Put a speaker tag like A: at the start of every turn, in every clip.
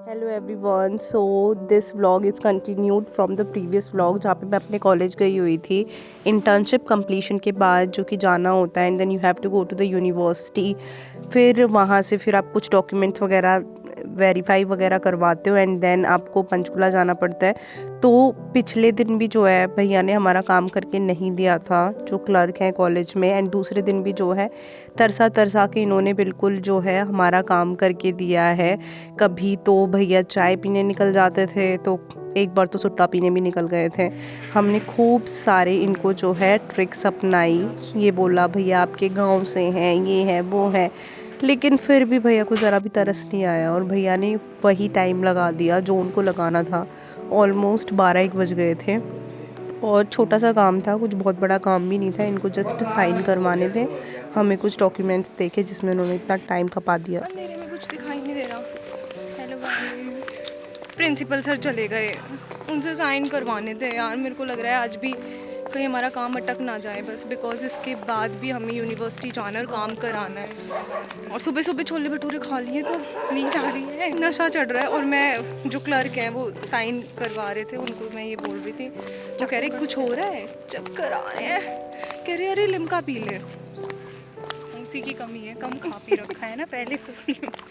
A: Hello everyone, so this vlog is continued from the previous vlog जहाँ पे मैं अपने कॉलेज गई हुई थी इंटर्नशिप कंप्लीशन के बाद, जो कि जाना होता है and then you have to go to the university. फिर वहाँ से फिर आप कुछ डॉक्यूमेंट्स वगैरह वेरीफाई वगैरह करवाते हो एंड देन आपको पंचकुला जाना पड़ता है। तो पिछले दिन भी जो है भैया ने हमारा काम करके नहीं दिया था, जो क्लर्क हैं कॉलेज में, एंड दूसरे दिन भी जो है तरसा तरसा के इन्होंने बिल्कुल जो है हमारा काम करके दिया है। कभी तो भैया चाय पीने निकल जाते थे, तो एक बार तो सुट्टा पीने भी निकल गए थे। हमने खूब सारे इनको जो है ट्रिक्स अपनाई। ये बोला भैया आपके गांव से हैं, ये है वो है, लेकिन फिर भी भैया को ज़रा भी तरस नहीं आया और भैया ने वही टाइम लगा दिया जो उनको लगाना था। ऑलमोस्ट 12-1 बज गए थे और छोटा सा काम था, कुछ बहुत बड़ा काम भी नहीं था। इनको जस्ट साइन करवाने थे, हमें कुछ डॉक्यूमेंट्स देखे जिसमें उन्होंने इतना टाइम खपा दिया।
B: अंधेरे में कुछ दिखाई नहीं दे रहा। हेलो गाइस, प्रिंसिपल सर चले गए, उनसे साइन करवाने थे यार। मेरे को लग रहा है आज भी कहीं हमारा काम अटक ना जाए बस, बिकॉज इसके बाद भी हमें यूनिवर्सिटी जाना और काम कराना है। और सुबह सुबह छोले भटूरे खा लिए तो नींद आ रही है, नशा चढ़ रहा है। और मैं जो क्लर्क हैं वो साइन करवा रहे थे, उनको मैं ये बोल रही थी, वो कह रहे कुछ हो रहा है, चक्कर आ रहे हैं, कह रहे अरे लिम्का पी ले। उसी की कमी है, कम खा पी रखा है ना पहले तो।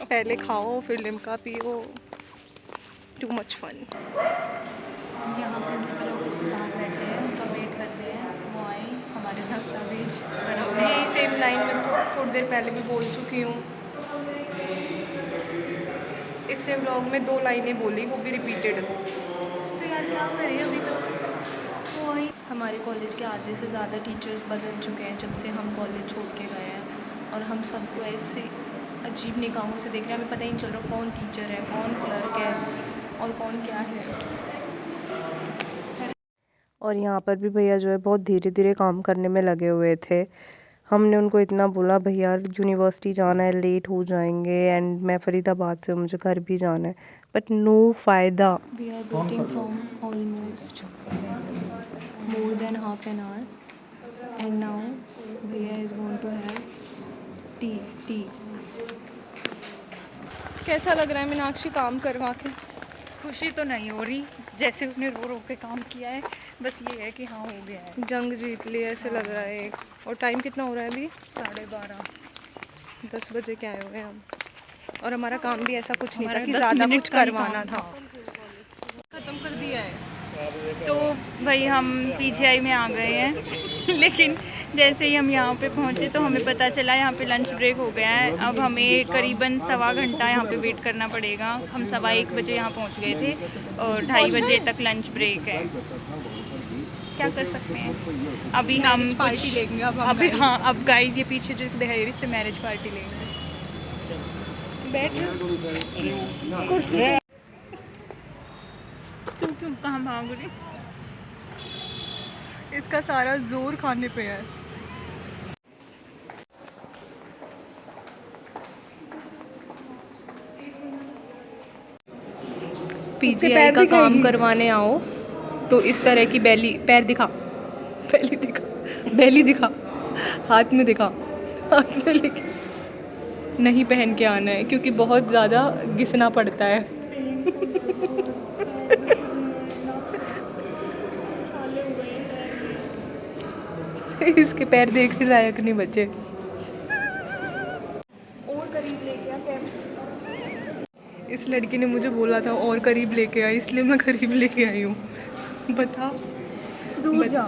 B: पहले खाओ फिर लिम्का पियो, टू मच फन।
C: यहाँ प्रिंसिपल ऑफिस के बाहर बैठे हैं, उनका वेट करते हैं वो आए, हमारे दस्तावेज
B: यही सेम लाइन में थोड़ी देर पहले भी बोल चुकी हूँ। इसलिए व्लॉग में 2 लाइनें बोली, वो भी रिपीटेड।
C: तो यार क्या करें, अभी तक वो आई। हमारे कॉलेज के आधे से ज़्यादा टीचर्स बदल चुके हैं जब से हम कॉलेज छोड़ के गए हैं, और हम सबको ऐसे अजीब निगाहों से देख रहे हैं। हमें पता ही नहीं चल रहा कौन टीचर है, कौन क्लर्क है और कौन क्या है।
A: और यहाँ पर भी भैया जो है बहुत धीरे धीरे काम करने में लगे हुए थे। हमने उनको इतना बोला भैया यूनिवर्सिटी जाना है, लेट हो जाएंगे, एंड मैं फरीदाबाद से, मुझे घर भी जाना है, बट नो फ़ायदा।
C: We are waiting from almost more than half an hour, and now भैया is going to have tea.
B: कैसा लग रहा है मीनाक्षी काम करवा के?
D: खुशी तो नहीं हो रही, जैसे उसने रो रो के काम किया है, बस ये है कि हाँ हो गया है।
B: जंग जीत ली ऐसे लग रहा है। और टाइम कितना हो रहा है अभी?
D: 12:30।
B: 10 बजे के आए हुए हैं हम, और हमारा काम भी ऐसा कुछ नहीं था
D: हमारा
B: कि
D: 10
B: ज़्यादा
D: मिनट
B: कुछ
D: का ही
B: करवाना
D: काम
B: था। ख़त्म कर दिया है।
D: तो भाई हम पीजीआई में आ गए हैं लेकिन जैसे ही हम यहाँ पे पहुँचे तो हमें पता चला यहाँ पे लंच ब्रेक हो गया है। अब हमें करीबन 1.25 घंटा यहाँ पे वेट करना पड़ेगा। हम 1:15 बजे यहाँ पहुँच गए थे और 2:30 बजे तक लंच ब्रेक है। क्या कर सकते हैं, अभी हम
B: पार्टी लेंगे अब हम
D: अभी।
B: guys।
D: हाँ, अब गाइस ये पीछे जो देहरी से मैरिज पार्टी लेंगे। बैठ कुर्सी पे। तुम कहाँ भाग रही?
B: इसका सारा जोर खाने पे है। पीजीआई का काम करवाने आओ तो इस तरह की पैर दिखा, बेली दिखा, हाथ में दिखा, हाथ में लेके नहीं पहन के आना है क्योंकि बहुत ज़्यादा घिसना पड़ता है। इसके पैर देखने लायक नहीं बचे। और करीब लेके आ कैप। इस लड़की ने मुझे बोला था और करीब लेके आ, इसलिए मैं करीब लेके आई हूँ। बता, दूर जा।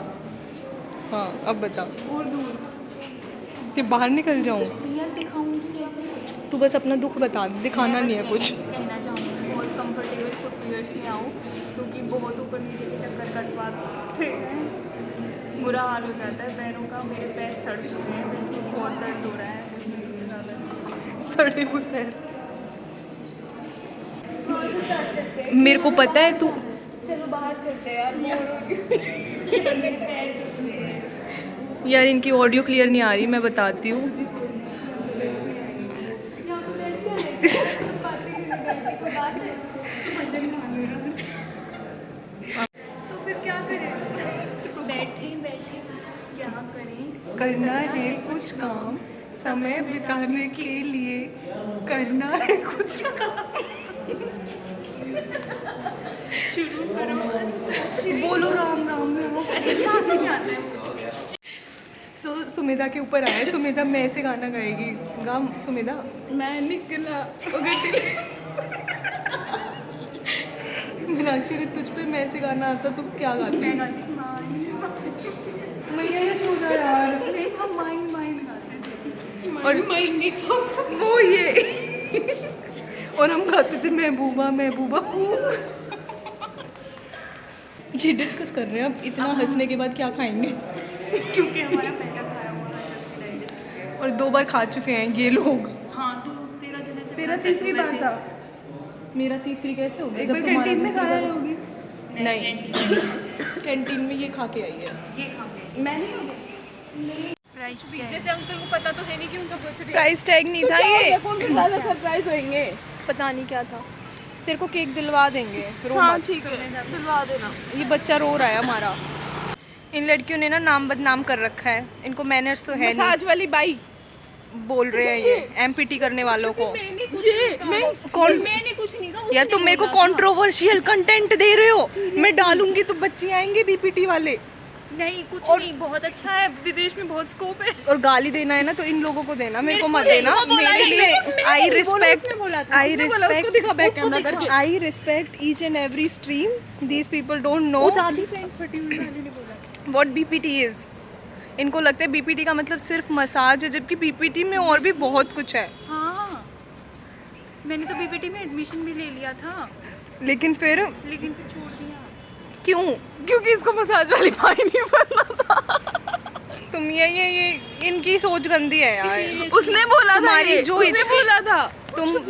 B: हाँ अब बता, और दूर कि बाहर निकल जाऊँ?
C: यार दिखाऊंगी कैसे?
B: तू बस अपना दुख बता, दिखाना नहीं है कुछ।
C: कहना चाहूँगी बहुत कंफर्टेबल फुटवियर्स में आओ, क्योंकि बहुत ऊपर नीचे के चक्कर कटवाते हैं, बुरा हाल हो जाता है पैरों का। मेरे पैर सड़ चुके हैं, बिल्कुल बहुत दर्द हो रहा है।
B: सड़े हुए पैर। मेरे को पता है तू।
C: चलो बाहर चलते हैं
B: यार इनकी ऑडियो क्लियर नहीं आ रही, मैं बताती हूँ।
C: तो फिर क्या करें? बैठे बैठे क्या करें?
B: करना है कुछ काम समय बिताने के लिए, करना है कुछ काम। बोलो राम राम राम। सो सुमेधा के ऊपर आया। सुमेधा मैं से गाना गाएगी। गा सुमेधा। मैं निकला मीनाक्षी ने तुझ पे मैं से गाना आता तो क्या गाती? मैं गाती मैया यशोदा यार। नहीं हम माइंड माइंड गाते थे। और माइंड नहीं था वो ये और हम गाते थे महबूबा महबूबा। ये डिस्कस कर रहे हैं अब इतना हंसने के बाद क्या खाएंगे,
D: क्योंकि हमारा पहला खाया हुआ था
B: और 2 बार खा चुके हैं ये लोग।
D: हाँ तो तेरा तो जैसे
B: तेरा तीसरी बार था, मेरा तीसरी कैसे हो गया? एक बार कैंटीन में खाया होगी। नहीं कैंटीन में ये खा के आई है।
D: ये खा गए।
B: मैं नहीं
D: प्राइस क्या है?
C: जैसे अंकल को पता तो है नहीं कि उनका बर्थडे
B: प्राइस टैग नहीं था ये।
C: कौन से ज़्यादा सरप्राइज होंगे।
B: पता नहीं क्या था। तेरे को केक दिलवा देंगे, रो
C: हाँ
B: मत।
C: ठीक है दिलवा देना।
B: ये बच्चा रो रहा है हमारा। इन लड़कियों ने ना नाम बदनाम कर रखा है, इनको मैनर्स तो है नहीं।
C: मसाज वाली बाई
B: बोल रहे हैं ये एमपीटी करने वालों को।
C: ये नहीं
B: कौन?
C: मैंने कुछ नहीं कहा।
B: यार तुम मेरे को कंट्रोवर्शियल कंटेंट दे रहे हो। मैं डालूंगी तो बच्चे आएंगे बीपीटी वाले।
D: नहीं कुछ नहीं, बहुत अच्छा है, विदेश में बहुत स्कोप है।
B: और गाली देना है ना तो इन लोगों को देना, मेरे को मत देना। मेरे लिए I respect each and every stream. These people don't know what BPT is. इनको लगता है बीपीटी का मतलब सिर्फ मसाज है, जबकि बीपीटी में और भी बहुत कुछ है।
D: हाँ मैंने तो बीपीटी में एडमिशन भी ले लिया था,
B: लेकिन फिर
D: छोड़ दिया।
B: क्यों?
C: क्योंकि इसको मसाज वाली बाई नहीं बनना था।
B: तुम ये इनकी सोच गंदी है यार।
C: उसने बोला था
B: तुम्हारी
C: ये,
B: जो
C: उसने
B: इच्छा
C: बोला था।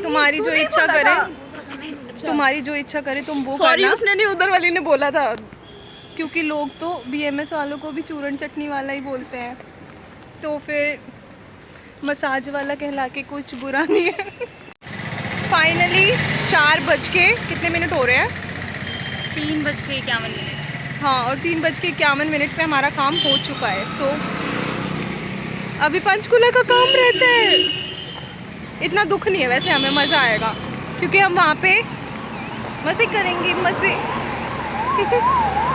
B: तुम्हारी जो इच्छा करे, तुम्हारी जो इच्छा करे तुम वो
C: सॉरी
B: करना।
C: उसने नहीं, उधर वाली ने बोला था।
B: क्योंकि लोग तो बीएमएस वालों को भी चूरन चटनी वाला ही बोलते हैं, तो फिर मसाज वाला कहला के कुछ बुरा नहीं है। फाइनली 4:51 हो रहे हैं।
D: 3:51।
B: हाँ और 3:51 पे हमारा काम हो चुका है। सो अभी पंचकूला का काम रहता है। इतना दुख नहीं है वैसे, हमें मज़ा आएगा क्योंकि हम वहाँ पे मज़े करेंगे। मज़े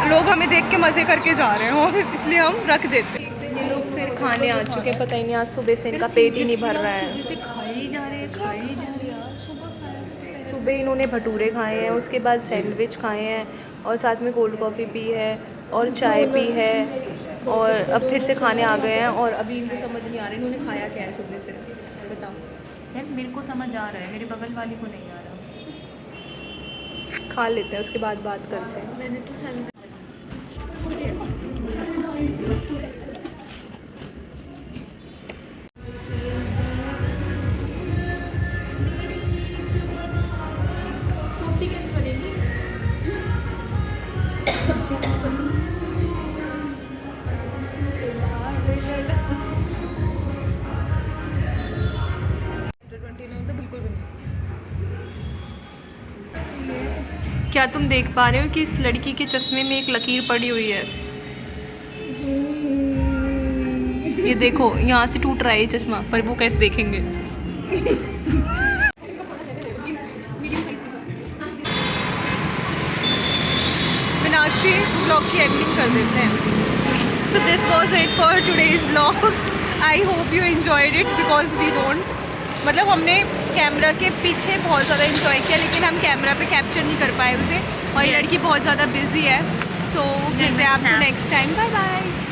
B: लोग हमें देख के मज़े करके जा रहे हैं और इसलिए हम रख देते हैं। ये लोग फिर खाने आ चुके हैं, पता ही नहीं आज सुबह से इनका पेट ही नहीं भर रहा है।
D: खाए जा रहे हैं।
B: सुबह इन्होंने भटूरे खाए हैं, उसके बाद सैंडविच खाए हैं और साथ में कोल्ड कॉफ़ी पी है और चाय पी है और अब फिर से खाने आ गए हैं। और अभी इनको समझ नहीं आ रहा इन्होंने खाया क्या है सुबह से। बताओ
D: यार मेरे को समझ आ रहा है, मेरे बगल वाली को नहीं आ रहा।
B: खा लेते हैं उसके बाद बात करते हैं। क्या तुम देख पा रहे हो कि इस लड़की के चश्मे में एक लकीर पड़ी हुई है? ये देखो यहाँ से टूट रहा है ये चश्मा, पर वो कैसे देखेंगे? मीनाक्षी ब्लॉग की एडिटिंग कर देते हैं। So this was it for today's blog. I hope you enjoyed it because we don't, मतलब हमने कैमरा के पीछे बहुत ज़्यादा इन्जॉय किया लेकिन हम कैमरा पे कैप्चर नहीं कर पाए उसे, और ये लड़की बहुत ज़्यादा बिजी है। सो मिलते हैं आपको नेक्स्ट टाइम। Bye bye.